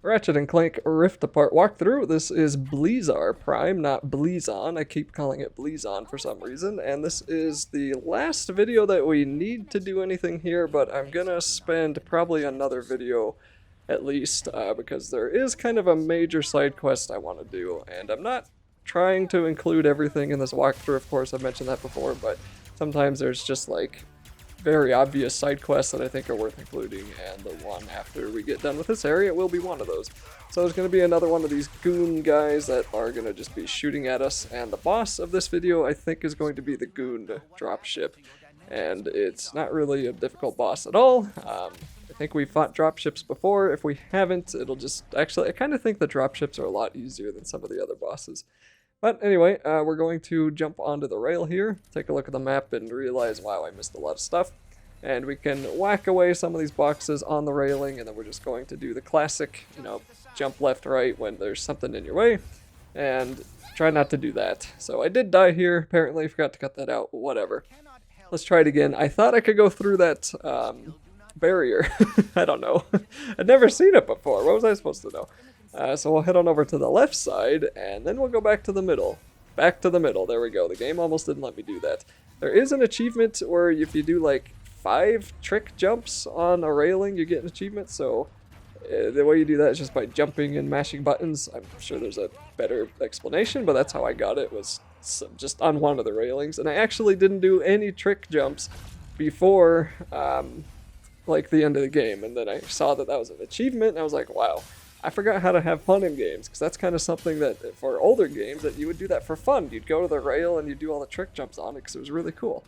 Ratchet Clank Rift Apart walkthrough. This is Blizar Prime, not Blizon. I keep calling it Blizon for some reason. And this is the last video that we need to do anything here, but I'm gonna spend probably another video at least, because there is kind of a major side quest I want to do, and I'm not trying to include everything in this walkthrough, of course, I've mentioned that before, but sometimes there's just like very obvious side quests that I think are worth including, and the one after we get done with this area will be one of those. So there's going to be another one of these Goon guys that are going to just be shooting at us, and the boss of this video I think is going to be the Goon Dropship, and it's not really a difficult boss at all. I think we've fought dropships before. If we haven't, it'll just... Actually, I kind of think the dropships are a lot easier than some of the other bosses. But anyway, we're going to jump onto the rail here, take a look at the map and realize, wow, I missed a lot of stuff. And we can whack away some of these boxes on the railing, and then we're just going to do the classic, you know, jump left, right when there's something in your way, and try not to do that. So I did die here, apparently, forgot to cut that out, whatever. Let's try it again. I thought I could go through that barrier. I don't know. I'd never seen it before. What was I supposed to know? So we'll head on over to the left side, and then we'll go back to the middle. Back to the middle. There we go. The game almost didn't let me do that. There is an achievement where if you do like 5 trick jumps on a railing, you get an achievement. So the way you do that is just by jumping and mashing buttons. I'm sure there's a better explanation, but that's how I got it, was just on one of the railings. And I actually didn't do any trick jumps before like the end of the game. And then I saw that that was an achievement, and I was like, wow. I forgot how to have fun in games, because that's kind of something that, for older games, that you would do that for fun. You'd go to the rail and you'd do all the trick jumps on it, because it was really cool.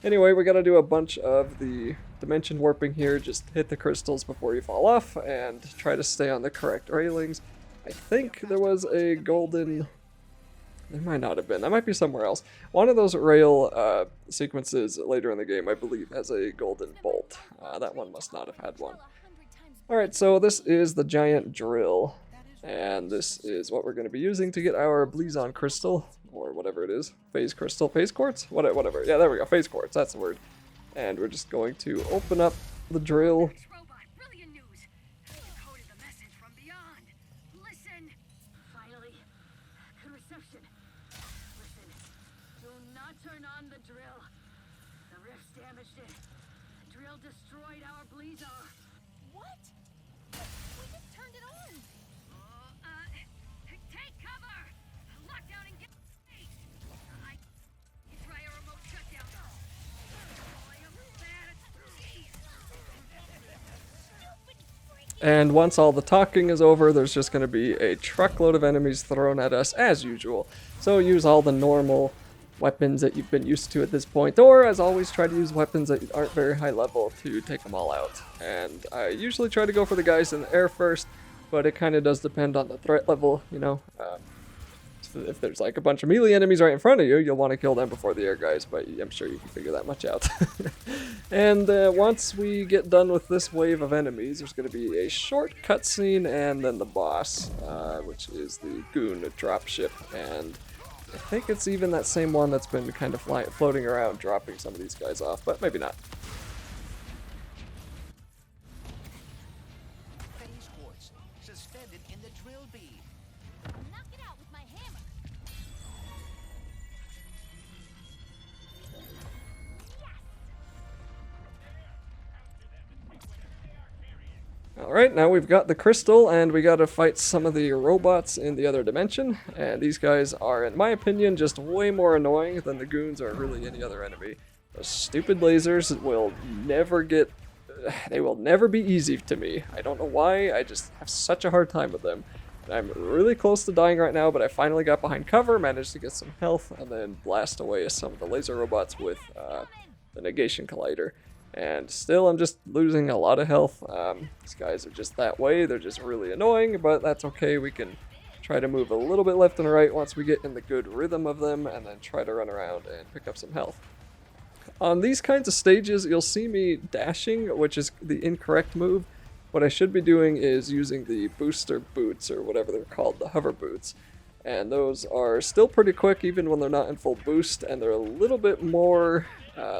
Anyway, we got to do a bunch of the dimension warping here. Just hit the crystals before you fall off, and try to stay on the correct railings. I think there was a golden... There might not have been. That might be somewhere else. One of those rail sequences later in the game, I believe, has a golden bolt. That one must not have had one. Alright, so this is the giant drill, and this is what we're going to be using to get our Blizon crystal, or whatever it is. Phase crystal, phase quartz? Whatever. Yeah, there we go, phase quartz, that's the word. And we're just going to open up the drill. Destroyed our Blizar. What? We just turned it on. Take cover. Lock down and get me. Try a remote shutdown. I am bad. And once all the talking is over, there's just going to be a truckload of enemies thrown at us as usual. So use all the normal weapons that you've been used to at this point, or as always, try to use weapons that aren't very high level to take them all out. And I usually try to go for the guys in the air first, but it kind of does depend on the threat level, you know. If there's like a bunch of melee enemies right in front of you, you'll want to kill them before the air guys, but I'm sure you can figure that much out. And once we get done with this wave of enemies, there's going to be a short cutscene and then the boss, which is the Goon Dropship, and I think it's even that same one that's been kind of floating around, dropping some of these guys off, but maybe not. Phase quartz suspended in the drill bead. Knock it out with my hammer. Alright, now we've got the crystal, and we gotta fight some of the robots in the other dimension, and these guys are, in my opinion, just way more annoying than the goons or really any other enemy. Those stupid lasers will never get... They will never be easy to me. I don't know why, I just have such a hard time with them. And I'm really close to dying right now, but I finally got behind cover, managed to get some health, and then blast away some of the laser robots with the negation collider. And still, I'm just losing a lot of health. These guys are just that way. They're just really annoying, but that's okay. We can try to move a little bit left and right once we get in the good rhythm of them, and then try to run around and pick up some health. On these kinds of stages, you'll see me dashing, which is the incorrect move. What I should be doing is using the booster boots, or whatever they're called, the hover boots. And those are still pretty quick even when they're not in full boost, and they're a little bit more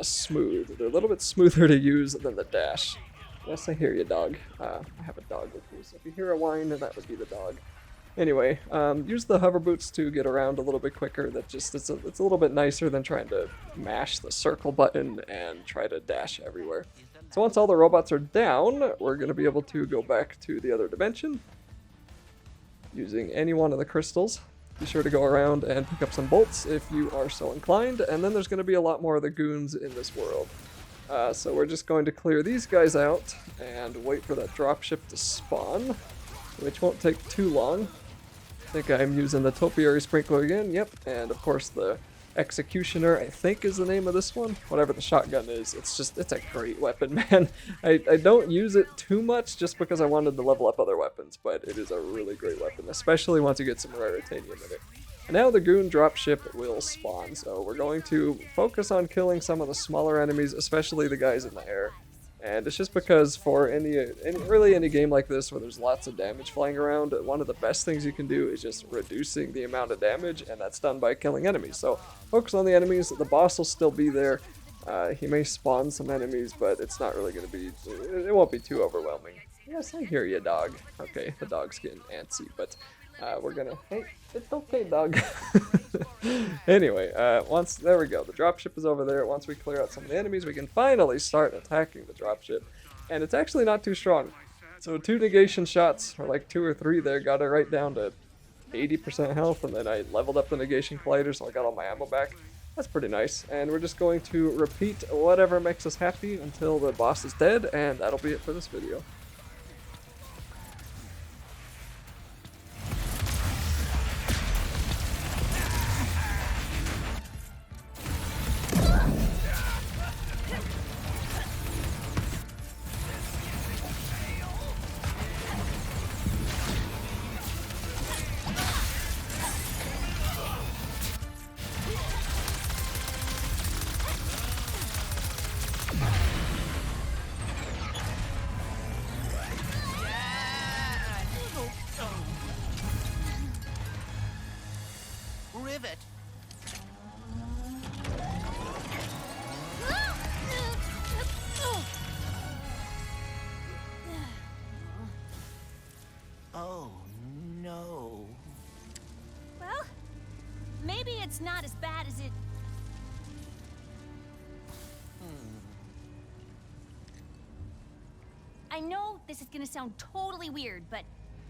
smooth. They're a little bit smoother to use than the dash. Yes, I hear you, dog. I have a dog with me, so if you hear a whine, that would be the dog. Anyway, use the hover boots to get around a little bit quicker. That just it's a little bit nicer than trying to mash the circle button and try to dash everywhere. So once all the robots are down, we're going to be able to go back to the other dimension using any one of the crystals. Be sure to go around and pick up some bolts if you are so inclined, and then there's going to be a lot more of the goons in this world. So we're just going to clear these guys out and wait for that dropship to spawn, which won't take too long. I think I'm using the topiary sprinkler again, yep, and of course the executioner, I think is the name of this one. Whatever the shotgun is, it's a great weapon, man. I don't use it too much just because I wanted to level up other weapons, but it is a really great weapon, especially once you get some raritanium in it. And now the Goon dropship will spawn, so we're going to focus on killing some of the smaller enemies, especially the guys in the air. And it's just because for really any game like this where there's lots of damage flying around, one of the best things you can do is just reducing the amount of damage, and that's done by killing enemies. So focus on the enemies, the boss will still be there. He may spawn some enemies, but it's not really going to be, it won't be too overwhelming. Yes, I hear you, dog. Okay, the dog's getting antsy, but we're gonna, hey, it's okay, dog. Anyway, there we go, the dropship is over there. Once we clear out some of the enemies, we can finally start attacking the dropship, and it's actually not too strong. So 2 negation shots, or like 2 or 3 there, got it right down to 80% health, and then I leveled up the negation collider, so I got all my ammo back. That's pretty nice, and we're just going to repeat whatever makes us happy until the boss is dead, and that'll be it for this video. Rivet. Oh, no. Well, maybe it's not as bad as it... I know this is gonna sound totally weird, but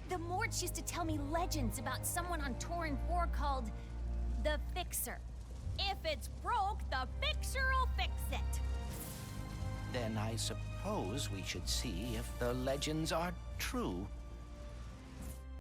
the Morts used to tell me legends about someone on Torin 4 called the Fixer. If it's broke, the Fixer will fix it. Then I suppose we should see if the legends are true.